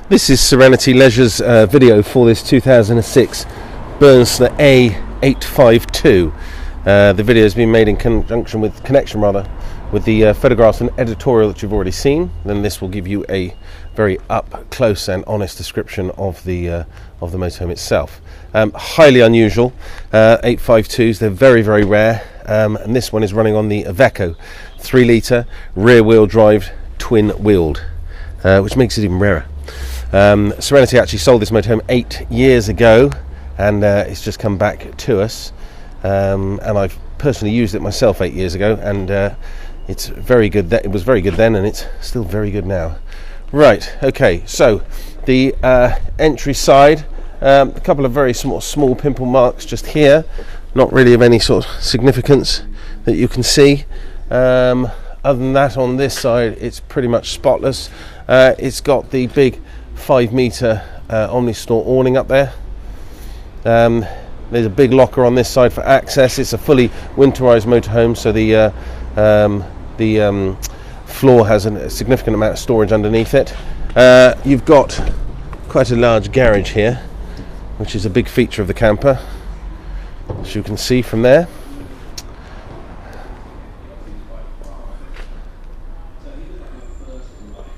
This is Serenity Leisure's video for this 2006 Burstner A852. The video has been made in connection with the photographs and editorial that you've already seen. Then this will give you a very up close and honest description of the motorhome itself. Highly unusual 852s. They're very, very rare, and this one is running on the Iveco 3 litre rear wheel drive twin wheeled, which makes it even rarer. Serenity actually sold this motorhome 8 years ago, and it's just come back to us, and I've personally used it myself 8 years ago, and it's very good. It was very good then, and it's still very good now. Right, okay, so the entry side, a couple of very small pimple marks just here, not really of any sort of significance that you can see. Other than that, on this side it's pretty much spotless. It's got the big 5 metre Omnistore awning up there. There's a big locker on this side for access. It's a fully winterized motorhome, so the floor has a significant amount of storage underneath it. You've got quite a large garage here, which is a big feature of the camper, as you can see from there.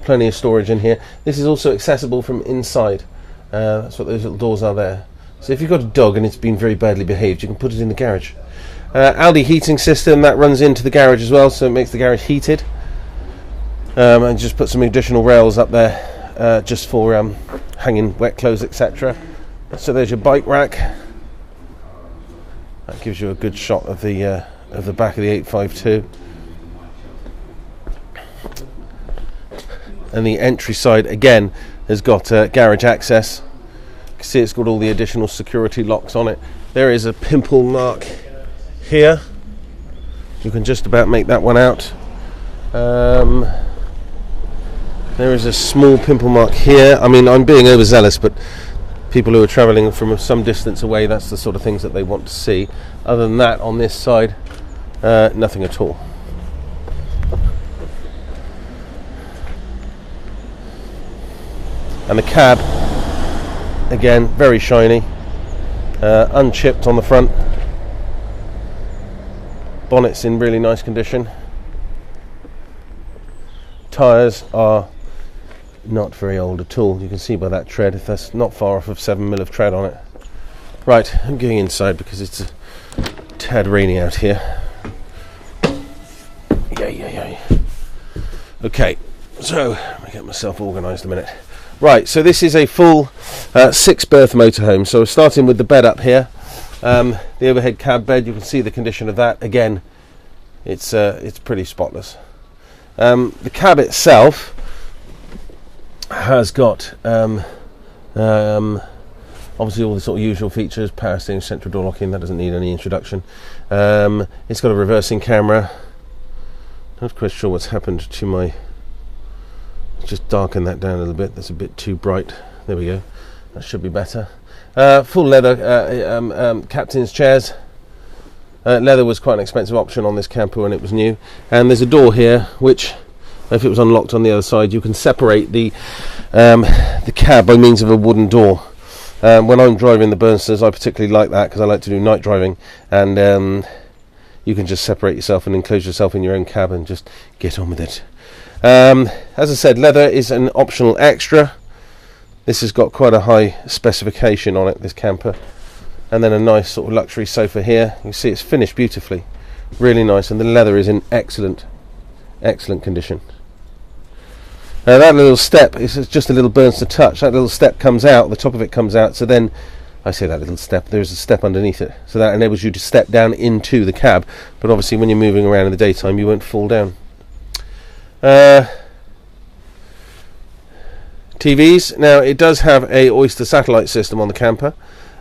Plenty of storage in here. This is also accessible from inside. That's what those little doors are there. So if you've got a dog and it's been very badly behaved, you can put it in the garage. Aldi heating system that runs into the garage as well, so it makes the garage heated. And just put some additional rails up there, just for hanging wet clothes, etc. So there's your bike rack. That gives you a good shot of the back of the 852. And the entry side again has got garage access. You can see it's got all the additional security locks on it. There is a pimple mark here. You can just about make that one out. There is a small pimple mark here. I mean, I'm being overzealous, but people who are travelling from some distance away, that's the sort of things that they want to see. Other than that, on this side, nothing at all. And the cab, again, very shiny, unchipped on the front. Bonnet's in really nice condition. Tyres are not very old at all. You can see by that tread, if that's not far off of 7mm of tread on it. Right, I'm going inside because it's a tad rainy out here. Yeah. Okay, so let me get myself organised a minute. Right, so this is a full 6-berth motorhome. So starting with the bed up here, the overhead cab bed. You can see the condition of that. Again, it's pretty spotless. The cab itself has got obviously all the sort of usual features: power steering, central door locking. That doesn't need any introduction. It's got a reversing camera. Not quite sure what's happened to my. Just darken that down a little bit. That's a bit too bright. There we go. That should be better. Full leather captain's chairs. Leather was quite an expensive option on this camper when it was new. And there's a door here, which, if it was unlocked on the other side, you can separate the cab by means of a wooden door. When I'm driving the Burnsters, I particularly like that because I like to do night driving, and you can just separate yourself and enclose yourself in your own cab and just get on with it. As I said, leather is an optional extra. This has got quite a high specification on it, this camper. And then a nice sort of luxury sofa here. You can see it's finished beautifully, really nice, and the leather is in excellent condition. Now that little step is just a little Burstner touch. That little step comes out, the top of it comes out, so then, I say that little step, there's a step underneath it, so that enables you to step down into the cab, but obviously when you're moving around in the daytime you won't fall down. TVs. Now it does have a Oyster satellite system on the camper.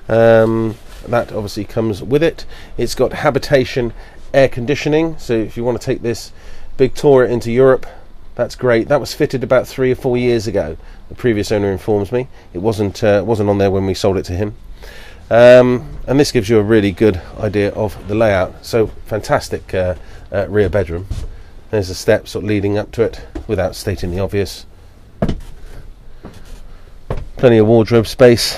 That obviously comes with it. It's got habitation air conditioning, so if you want to take this big tour into Europe, that's great. That was fitted about 3 or 4 years ago. The previous owner informs me it wasn't on there when we sold it to him. And this gives you a really good idea of the layout. So fantastic rear bedroom. There's a step sort of leading up to it without stating the obvious. Plenty of wardrobe space.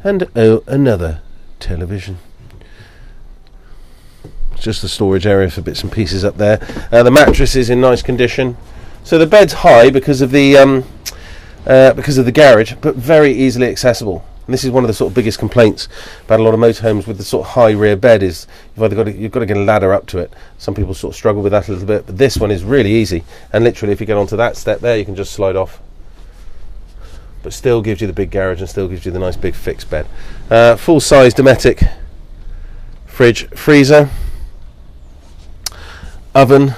And oh, another television. It's just the storage area for bits and pieces up there. The mattress is in nice condition. So the bed's high because of the garage, but very easily accessible. And this is one of the sort of biggest complaints about a lot of motorhomes with the sort of high rear bed is you've got to get a ladder up to it. Some people sort of struggle with that a little bit, but this one is really easy. And literally, if you get onto that step there, you can just slide off. But still gives you the big garage and still gives you the nice big fixed bed. Full-size Dometic fridge, freezer, oven.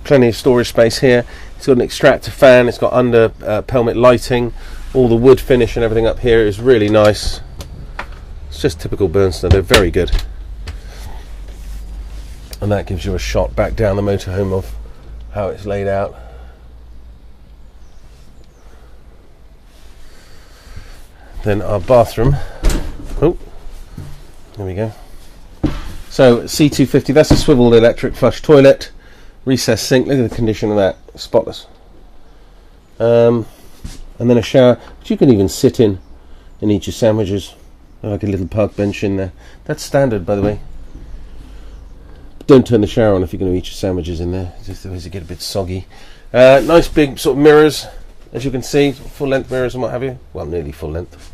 Plenty of storage space here. It's got an extractor fan, it's got under pelmet lighting, all the wood finish and everything up here is really nice. It's just typical Burstner, they're very good. And that gives you a shot back down the motorhome of how it's laid out. Then our bathroom. Oh, there we go. So C250, that's a swivel electric flush toilet. Recessed sink, look at the condition of that, spotless. And then a shower, which you can even sit in and eat your sandwiches. Like a little park bench in there. That's standard, by the way. Don't turn the shower on if you're going to eat your sandwiches in there, just otherwise you get a bit soggy. Nice big sort of mirrors, as you can see, full length mirrors and what have you. Well, nearly full length.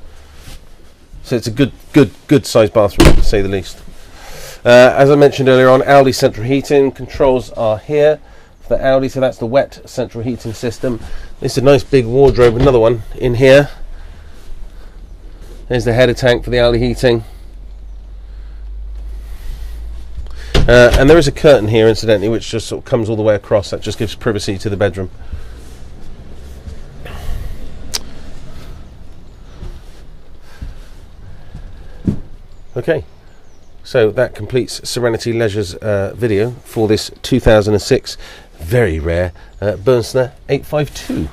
So it's a good sized bathroom, to say the least. As I mentioned earlier on, Audi central heating controls are here for the Audi, so that's the wet central heating system. This is a nice big wardrobe, another one in here. There's the header tank for the Audi heating. And there is a curtain here, incidentally, which just sort of comes all the way across. That just gives privacy to the bedroom. Okay. So that completes Serenity Leisure's video for this 2006 very rare Burstner A852.